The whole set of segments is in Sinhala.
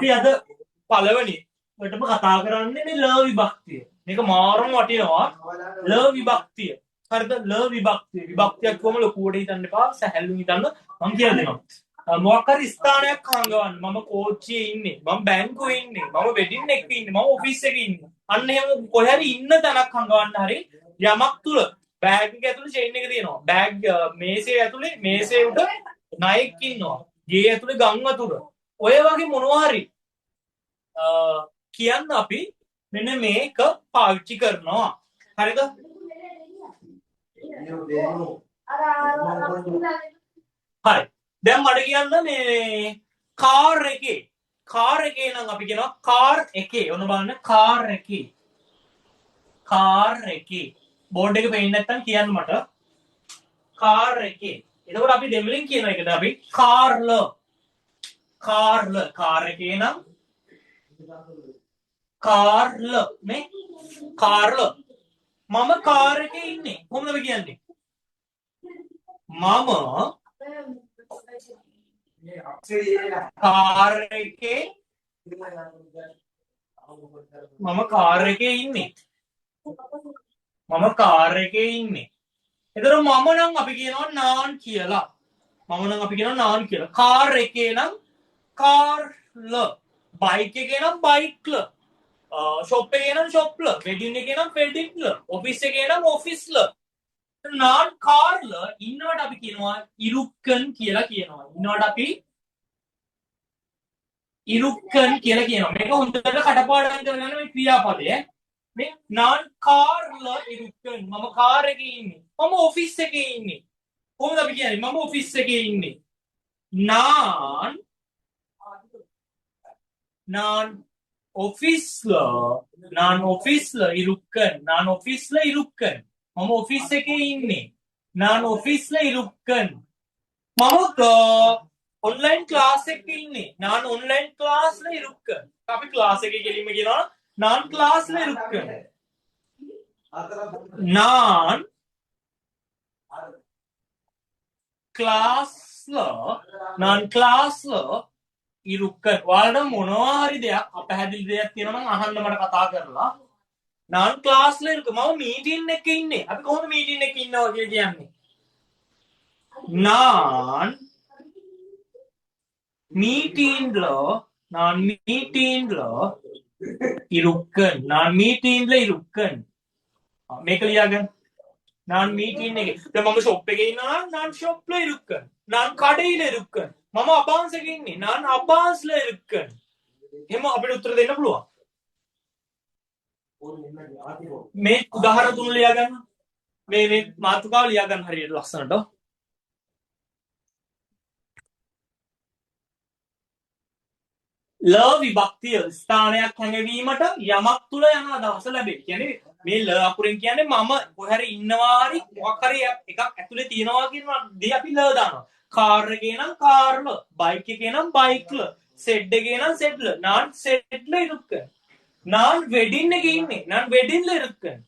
අපි අද පළවෙනි වටම කතා කරන්නේ මේ ල විභක්තිය. මේක මාරම වටිනවා. ල විභක්තිය. හරිද? ල විභක්තිය. විභක්තියක් කොහොම ලොකුවට හිතන්න එපා. සැහැල්ලුවෙන් හිතන්න. මම කියලා දෙනවා. මොකක් හරි ස්ථානයක් හංගවන්න. මම කෝච්චියේ ඉන්නේ. මම බැංකුවේ ඉන්නේ. මම වෙඩින් එකේ ඉන්නේ. මම ඔෆිස් එකේ ඉන්නේ. අන්න එහෙම කොහේ හරි ඉන්න තැනක් හංගවන්න හරි යමක් තුල බෑග් එක ඇතුලේ චේන් එක තියෙනවා. බෑග් මේසේ ඇතුලේ මේසේ උඩ නයෙක් ඉන්නවා. ගේ ඇතුලේ ගම් වතුර. ඔය වගේ මොනවා හරි කියන්න අපි මෙන්න මේක පාවිච්චි කරනවා. හරිද? හරි. දැන් මට කියන්න මේ කාර් එකේ නම් අපි කියනවා කාර් එකේ. ඔන්න බලන්න කාර් එකේ. බෝඩ් එක පේන්නේ නැත්නම් කියන්න මට. කාර් එකේ. එතකොට අපි දෙමළෙන් කියන එකට අපි කාර්ල. කාර් එකේ නම් කාර්ල නේ කාර්ල. මම කාර් එකේ ඉන්නේ. කොහොමද අපි කියන්නේ? මම කාර් එකේ ඉන්නේ. එතකොට මම නම් අපි කියනවා නාන් කියලා. කාර් එකේ නම් කාර්ල. බයික් එකේ නම් බයික්ල. ෂොප් එකේ නම් ෂොප්ල. වෙඩින් එකේ නම් වෙඩින්ල. ඔෆිස් එකේ නම් ඔෆිස්ල. නාන් කාර්ල ඉන්නවට අපි කියනවා ඉරුක්කන් කියලා කියනවා. මේක හොඳට කටපාඩම් කරගන්න මේ ක්‍රියාපදය. මේ නාන් කාර්ල ඉරුක්කන්. මම කාර් එකේ ඉන්නේ. මම ඔෆිස් එකේ ඉන්නේ. කොහොමද අපි කියන්නේ? මම ඔෆිස් එකේ ඉන්නේ. நான் ඔෆිස්ල ඉරුක්කන්. මම ඔෆිස් එකේ ඉන්නේ. நான் ඔෆිස්ල ඉරුක්කන්. මම ඔන්ලයින් ක්ලාස් එකේ ඉන්නේ. நான் ඔන්ලයින් ක්ලාස්ල ඉරුක්කන්. අපි ක්ලාස් එකේ ගෙලින්ම කියනවා நான் ක්ලාස්ල ඉරුක්කන්. நான் ක්ලාස්ල ඉරුක්කන්. ඔයාලට මොනවා හරි දෙයක් අපහැදිලි දෙයක් තියෙනවා නම් අහන්න මට කතා කරලා. நான் ක්ලාස්ල ඉරුක්කන්. මම මීටින් එකේ ඉන්නේ. අපි කොහොමද මීටින් එකේ ඉන්නවා කියලා කියන්නේ? நான் மீட்டின்ல ඉරුක්කන්. මේක ලියාගන්න. நான் மீட்டின் එකේ. දැන් මම ෂොප් එකේ ඉන්නවා නම් நான் ஷாப்ல ඉරුක්කන්. நான் කඩේල ඉරුක්කන්. මම අබාන්ස් එකේ ඉන්නේ. நான் අබාන්ස්ල ඉරුක්කන්. එහෙම අපිට උත්තර දෙන්න පුළුවන්. මේ උදාහරණ තුන ලියාගන්න. මේ මාතෘකාව ලියාගන්න හරියට ලස්සනට. ල විභක්තිය ස්ථානයක් හැඟවීමට යමක් තුල යන අදහස ලැබේ. කියන්නේ මේ ල අකුරෙන් කියන්නේ මම කොහේ හරි ඉන්නවා හරි මොකක් හරි එකක් ඇතුලේ තියනවා කියන දේ අපි ල දානවා. කාර් එකේ නම් කාර්ල, බයික් එකේ නම් බයික්ල, සෙඩ් එකේ නම් සෙඩ්ල. நான் செட்ல இருக்கேன். நான் வெட்டின் එකේ ඉන්නේ. நான் வெட்டின்ல இருக்கேன்.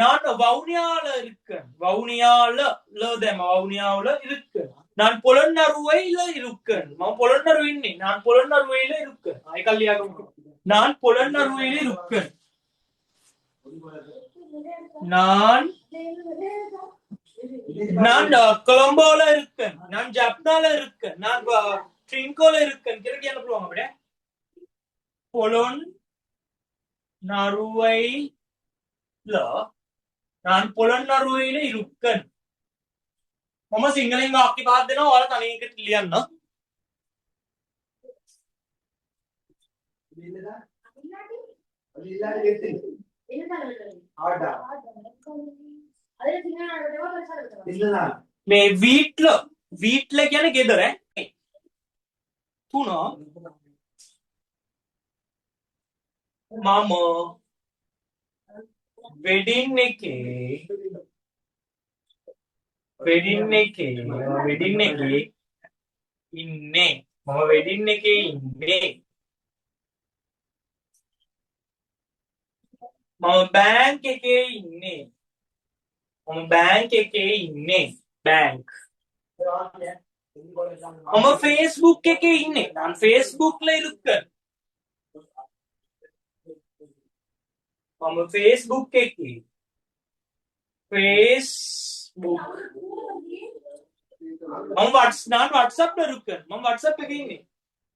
நான் வவுனியால இருக்கேன். வவுனியால ல දැම வவுனியாவுல இருக்கேன். நான் பொலன்னறுவையில இருக்கேன். මම பொலன்னறுவை ඉන්නේ. நான் பொலன்னறுவையில இருக்கேன். ඒකල් ලියාගමු. நான் பொலன்னறுவையில இருக்கேன். நான் கொலம்போல இருக்கேன். நான் ஜப்னால இருக்கேன். நான் ட்ரிங்கோல இருக்கேன் කියලා කියන්න පුළුවන් අපිට. நான் பொலன்னறுவையில இருக்கேன். මම සිංහලෙන් වාක්‍ය පහක් දෙනවා. ඔයාලා තනියෙන් එකට ලියන්න. මේ වීට්ල කියන්නේ ගෙදර ඈ. 3 මම වෙඩින් එකේ ඉන්නේ. මම බැංක් එකේ ඉන්නේ. බැංක්. මම Facebook එකේ ඉන්නේ. நான் Facebookல இருக்கேன். මම Facebook එකේ. Facebook. நான் WhatsAppல இருக்கேன். මම WhatsApp එකේ ඉන්නේ.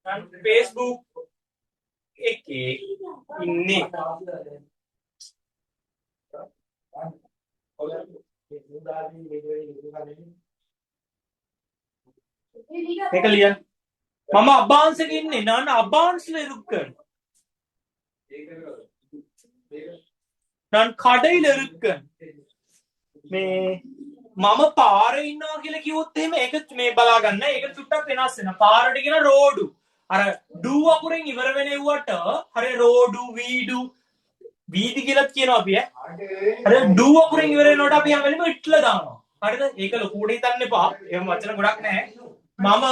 நான் Facebook එකේ ඉන්නේ. මේක ලියන්න. මම අබාන්ස් එකේ ඉන්නේ. நான் අබාන්ස්ல இருக்கேன். நான் කඩයිල இருக்கேன். මේ මම පාරේ ඉන්නවා කියලා කිව්වොත් එහෙම ඒක මේ බලා ගන්න. ඒක චුට්ටක් වෙනස් වෙනවා. පාරට කියන රෝඩු. අර ඩු අකුරෙන් ඉවර වෙනෙව්වට හරි රෝඩු වීඩු වීදි කියලා කියනවා අපි ඈ. අර ඩු අකුරෙන් ඉවර වෙනකොට අපි හැම වෙලෙම ඉట్లా දානවා. හරිද? ඒක ලොකුට හිතන්න එපා. එහෙම වචන ගොඩක් නැහැ. මම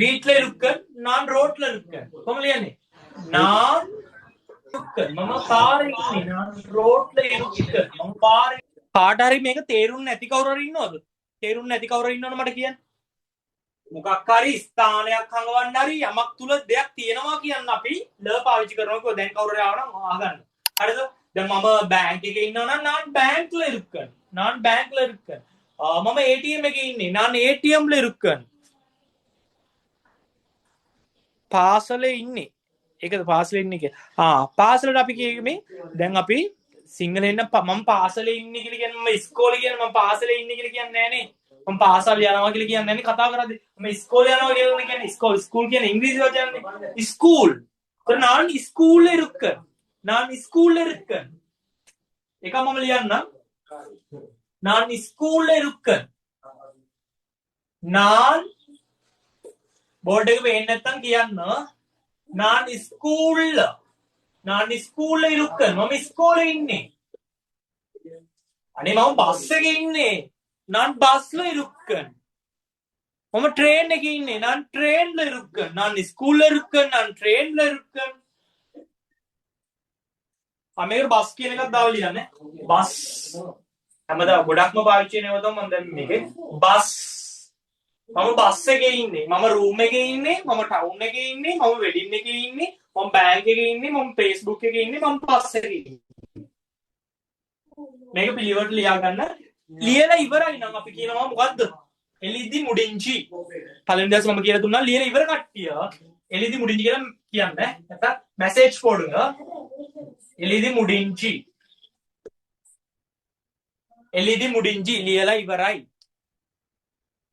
வீட்ல இருக்கேன். நான் ரோட்ல இருக்கேன். කොහොමද ලියන්නේ? நான் මම පාරේ ඉන්නේ. நான் ரோட்ல இருக்கேன். මම පාරේ කාට හරි මේක තේරුම් නැති කවුරු හරි ඉන්නවද? තේරුම් නැති කවුරු ඉන්නවද මට කියන්න. මොකක් හරි ස්ථානයක් හංගවන්න හරි යමක් තුල දෙයක් තියෙනවා කියන්න අපි ල පාවිච්චි කරනවා කිව්ව දැන් කවුරු හරි ආවනම් අහගන්න. හරිද? දැන් මම බැංක් එකේ ඉන්නවා නම් நான் பேங்க்ல இருக்கேன். நான் பேங்க்ல இருக்கேன். මම ATM එකේ ඉන්නේ. நான் ATMல இருக்கேன். පාසලේ ඉන්නේ. ඒකද පාසලේ ඉන්නේ කියලා. පාසලට අපි කියන්නේ දැන් අපි සිංහලෙන් මම පාසලේ ඉන්නේ කියලා කියන්නේ මම ඉස්කෝලේ කියන්නේ මම පාසලේ ඉන්නේ කියලා කියන්නේ නෑනේ. මම පාසල් යනවා කියලා කියන්නේ නෑනේ කතා කරද්දී. මම ඉස්කෝලේ යනවා කියලා කියන්නේ ස්කූල් කියන්නේ ඉංග්‍රීසි වචනනේ. ස්කූල්. तर நான் ස්කූල්ல இருக்கேன். நான் ස්කූල්ல இருக்கேன். එක මම ලියන්නම්. நான் ස්කූල්ல இருக்கேன். நான் බෝඩ් එක පේන්නේ නැත්තම් කියන්න. நான் ස්කූල්ல இருக்கேன். මම ඉස්කෝලේ ඉන්නේ. අනේ මම බස් එකේ ඉන්නේ. நான் பஸ்ல இருக்கேன். මම ට්‍රේන් එකේ ඉන්නේ. நான் ට්‍රේන්ல இருக்கேன். நான் ස්කූල්ல இருக்கேன். நான் ට්‍රේන්ல இருக்கேன். මේකට බස් කියන එකක් දාලා ලියන්නේ. බස්. හැමදාම ගොඩක්ම පාවිච්චි වෙනව තමයි මම දැන් මේකේ. බස්. මම බස් එකේ ඉන්නේ. මම රූම් එකේ ඉන්නේ. මම ටවුන් එකේ ඉන්නේ. මම වෙඩින් එකේ ඉන්නේ. මම බෑන්ක් එකේ ඉන්නේ. මම Facebook එකේ ඉන්නේ. මම බස් එකේ ඉන්නේ. මේක පිළිවෙලට ලියා ගන්න. ලියලා ඉවරයි නම් අපි කියනවා මොකද්ද? එලිදි මුඩින්චි. පළවෙනි දවස් මම කියලා දුන්නා ලියලා ඉවර කට්ටිය එලිදි මුඩින්චි කියලා කියන්නේ. නැත්නම් මැසේජ් போடுங்க. එලිදි මුඩින්චි. එලිදි මුඩින්චි ලියලා ඉවරයි.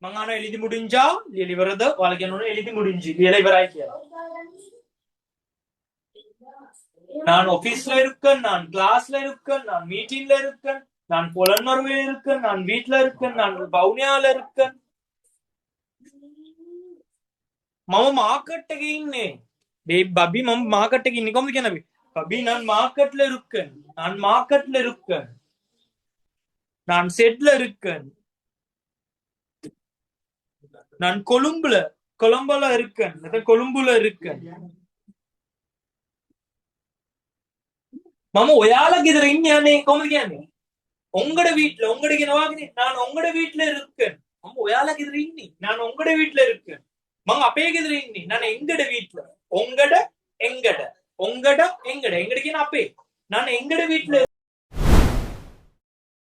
මම අහනවා එලිදි මුඩින්චා ලියලා ඉවරද? ඔයාලා කියනවා එලිදි මුඩින්චි ලියලා ඉවරයි කියලා. நான் ஆபீஸ்ல இருக்கேன். நான் கிளாஸ்ல இருக்கேன். நான் மீட்டிங்ல இருக்கேன். நான் பொலன்னறுவில இருக்கேன். நான் வீட்ல இருக்கேன். நான் வவுனியால இருக்கேன். මම මාකට් එකේ ඉන්නේ. බබි මම මාකට් එකේ ඉන්නේ කොහොමද කියන්නේ? බබි நான் மார்க்கெட்ல இருக்கேன். நான் மார்க்கெட்ல இருக்கேன். நான் செட்ல இருக்கேன். நான் கொழும்புல இருக்கேன். නැත්නම් කොළුඹුල இருக்கேன். මම ඔයාලා ගෙදර ඉන්නේ අනේ කොහොමද කියන්නේ? உங்களோட வீட்ல உங்களோட කියනවානේ நான் உங்களோட வீட்ல இருக்கேன். මම ඔයාලා ගෙදර ඉන්නේ. நான் உங்களோட வீட்ல இருக்கேன். මම අපේ ගෙදර ඉන්නේ. நான் எங்கட வீட்ல. உங்களோட எங்கட. உங்களோட எங்கட. எங்கட කියන අපේ. நான் எங்கட வீட்ல